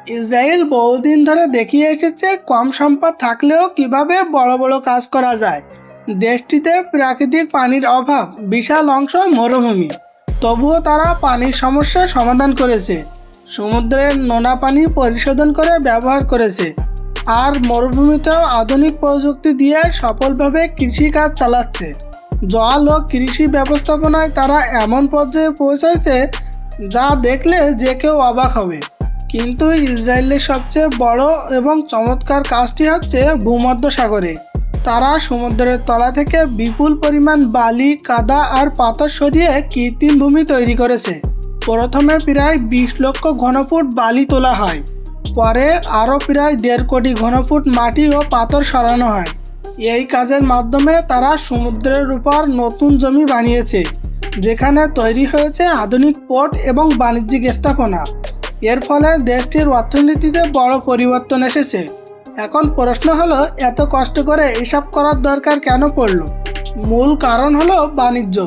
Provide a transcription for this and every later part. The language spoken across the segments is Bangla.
ইসরায়েল বহুদিন ধরে দেখিয়ে এসেছে কম সম্পদ থাকলেও কিভাবে বড় বড় কাজ করা যায়। দেশটিতে প্রাকৃতিক পানির অভাব, বিশাল অংশ মরুভূমি, তবুও তারা পানির সমস্যার সমাধান করেছে। সমুদ্রের নোনা পানি পরিশোধন করে ব্যবহার করেছে, আর মরুভূমিতেও আধুনিক প্রযুক্তি দিয়ে সফলভাবে কৃষিকাজ চালাচ্ছে। জল ও কৃষি ব্যবস্থাপনায় তারা এমন পর্যায়ে পৌঁছাইছে যা দেখলে যে কেউ অবাক হবে। কিন্তু ইসরায়েলের সবচেয়ে বড় এবং চমৎকার কাজটি হচ্ছে ভূমধ্যসাগরে। তারা সমুদ্রের তলা থেকে বিপুল পরিমাণ বালি, কাদা আর পাথর সরিয়ে কৃত্রিম ভূমি তৈরি করেছে। প্রথমে প্রায় 20 লক্ষ ঘনফুট বালি তোলা হয়, পরে আরও প্রায় 1.5 কোটি ঘনফুট মাটি ও পাথর সরানো হয়। এই কাজের মাধ্যমে তারা সমুদ্রের উপর নতুন জমি বানিয়েছে, যেখানে তৈরি হয়েছে আধুনিক পোর্ট এবং বাণিজ্যিক স্থাপনা। এর ফলে দেশটির অর্থনীতিতে বড় পরিবর্তন এসেছে। এখন প্রশ্ন হলো, এত কষ্ট করে এসব করার দরকার কেন পড়ল? মূল কারণ হলো বাণিজ্য।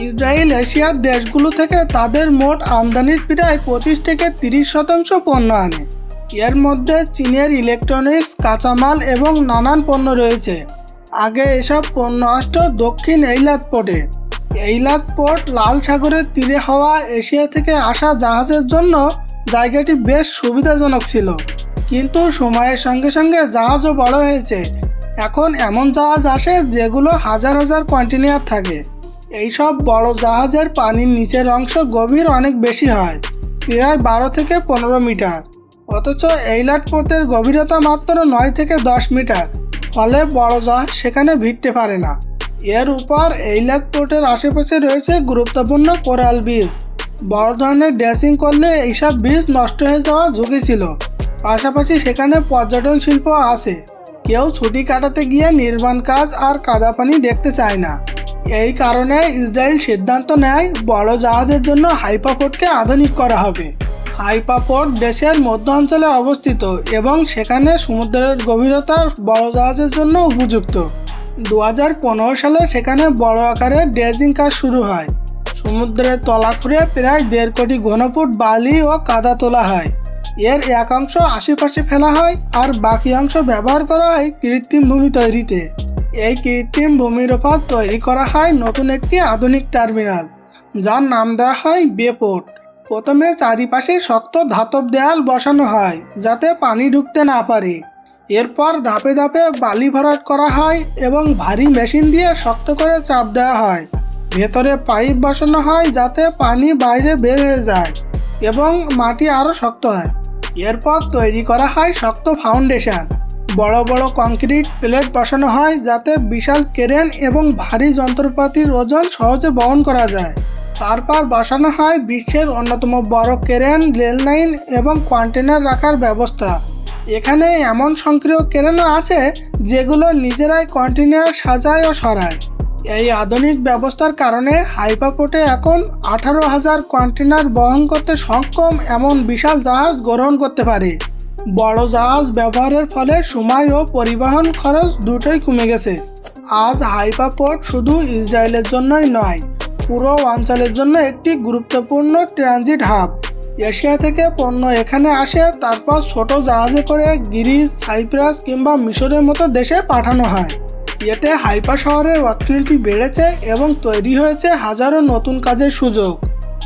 ইসরায়েল এশিয়ার দেশগুলো থেকে তাদের মোট আমদানির প্রায় 25 থেকে 30% পণ্য আনে। এর মধ্যে চীনের ইলেকট্রনিক্স, কাঁচামাল এবং নানান পণ্য রয়েছে। আগে এসব পণ্য আসত দক্ষিণ এইলাত পোর্টে। এইলাত পোর্ট লাল সাগরের তীরে হওয়া এশিয়া থেকে আসা জাহাজের জন্য জায়গাটি বেশ সুবিধাজনক ছিল। কিন্তু সময়ের সঙ্গে সঙ্গে জাহাজও বড় হয়েছে। এখন এমন জাহাজ আসে যেগুলো হাজার হাজার কন্টেইনার থাকে। এইসব বড় জাহাজের পানির নিচের অংশ গভীর অনেক বেশি হয়, প্রায় 12 থেকে 15 মিটার। অথচ এইলাত পোর্টের গভীরতা মাত্র 9 থেকে 10 মিটার, ফলে বড় জাহাজ সেখানে ভিড়তে পারে না। এর উপর এইলাত পোর্টের আশেপাশে রয়েছে গুরুত্বপূর্ণ কোরাল বীজ। বড় ধরনের ড্রেসিং করলে এইসব বীজ নষ্ট হয়ে যাওয়ার ঝুঁকি ছিল। পাশাপাশি সেখানে পর্যটন শিল্প আছে। কেউ ছুটি কাটাতে গিয়ে নির্মাণ কাজ আর কাদা পানি দেখতে চায় না। এই কারণে ইসরায়েল সিদ্ধান্ত নেয় বড় জাহাজের জন্য হাইফা পোর্টকে আধুনিক করা হবে। হাইফা পোর্ট দেশের মধ্য অঞ্চলে অবস্থিত এবং সেখানে সমুদ্রের গভীরতা বড় জাহাজের জন্য উপযুক্ত। 2015 সালে সেখানে বড় আকারে ড্রেজিং কাজ শুরু হয়। সমুদ্রের তলা খুঁড়ে প্রায় 1.5 কোটি ঘনফুট বালি ও কাদা তোলা হয়। এর এক অংশ আশেপাশে ফেলা হয় আর বাকি অংশ ব্যবহার করা হয় কৃত্রিম ভূমি তৈরিতে। এই কৃত্রিম ভূমির ওপর তৈরি করা হয় নতুন একটি আধুনিক টার্মিনাল, যার নাম দেওয়া হয় বে পোর্ট। প্রথমে চারিপাশে শক্ত ধাতব দেয়াল বসানো হয় যাতে পানি ঢুকতে না পারে। এরপর ধাপে ধাপে বালি ভরাট করা হয় এবং ভারী মেশিন দিয়ে শক্ত করে চাপ দেওয়া হয়। ভেতরে পাইপ বসানো হয় যাতে পানি বাইরে বের হয়ে যায় এবং মাটি আরও শক্ত হয়। এরপর তৈরি করা হয় শক্ত ফাউন্ডেশন। বড় বড় কংক্রিট প্লেট বসানো হয় যাতে বিশাল ক্রেন এবং ভারী যন্ত্রপাতির ওজন সহজে বহন করা যায়। তারপর বসানো হয় বিশ্বের অন্যতম বড় ক্রেন, রেল লাইন এবং কন্টেনার রাখার ব্যবস্থা। এখানে এমন সক্রিয় ক্রেনও আছে যেগুলো নিজেরাই কন্টেনার সাজায় ও সরায়। এই আধুনিক ব্যবস্থার কারণে হাইফা পোর্টে এখন 18,000 কন্টেনার বহন করতে সক্ষম এমন বিশাল জাহাজ গ্রহণ করতে পারে। বড় জাহাজ ব্যবহারের ফলে সময় ও পরিবহন খরচ দুটোই কমে গেছে। আজ হাইফা পোর্ট শুধু ইসরায়েলের জন্যই নয়, পুরো অঞ্চলের জন্য একটি গুরুত্বপূর্ণ ট্রানজিট হাব। এশিয়া থেকে পণ্য এখানে আসে, তারপর ছোট জাহাজে করে গ্রিস, সাইপ্রাস কিংবা মিশরের মতো দেশে পাঠানো হয়। এতে হাইফা শহরের অর্থনীতি বেড়েছে এবং তৈরি হয়েছে হাজারো নতুন কাজের সুযোগ।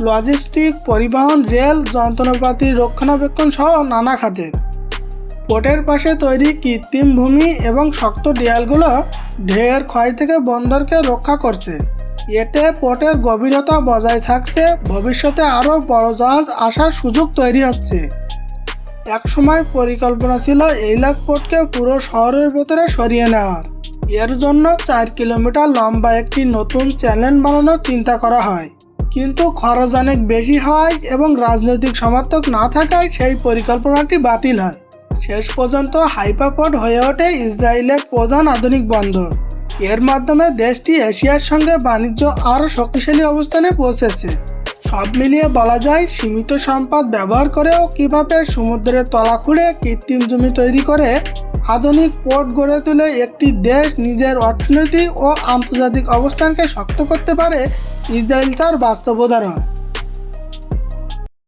লজিস্টিক, পরিবহন, রেল, যন্ত্রপাতি রক্ষণাবেক্ষণ সহ নানা খাতে। পোর্টের পাশে তৈরি কৃত্রিম ভূমি এবং শক্ত দেয়ালগুলো ঢেউয়ের ক্ষয় থেকে বন্দরকে রক্ষা করছে। এতে পোর্টের গভীরতা বজায় থাকছে। ভবিষ্যতে আরও বড় জাহাজ আসার সুযোগ তৈরি হচ্ছে। একসময় পরিকল্পনা ছিল এইলাত পোর্টকে পুরো শহরের ভেতরে সরিয়ে নেওয়ার। এর জন্য 4 কিলোমিটার লম্বা একটি নতুন চ্যানেল বানানোর চিন্তা করা হয়, কিন্তু খরচ অনেক বেশি হয় এবং রাজনৈতিক সমর্থক না থাকায় সেই পরিকল্পনাটি বাতিল হয়। শেষ পর্যন্ত হাইফা পোর্ট হয়ে ওঠে ইসরায়েলের প্রধান আধুনিক বন্দর। এর মাধ্যমে দেশটি এশিয়ার সঙ্গে বাণিজ্য আরও শক্তিশালী অবস্থানে পৌঁছেছে। সব মিলিয়ে বলা যায়, সীমিত সম্পদ ব্যবহার করেও কীভাবে সমুদ্রের তলা খুঁড়ে কৃত্রিম জমি তৈরি করে আধুনিক পোর্ট গড়ে তুলে একটি দেশ নিজের অর্থনীতি ও আন্তর্জাতিক অবস্থানকে শক্ত করতে পারে, ইসরায়েল তার বাস্তব উদাহরণ।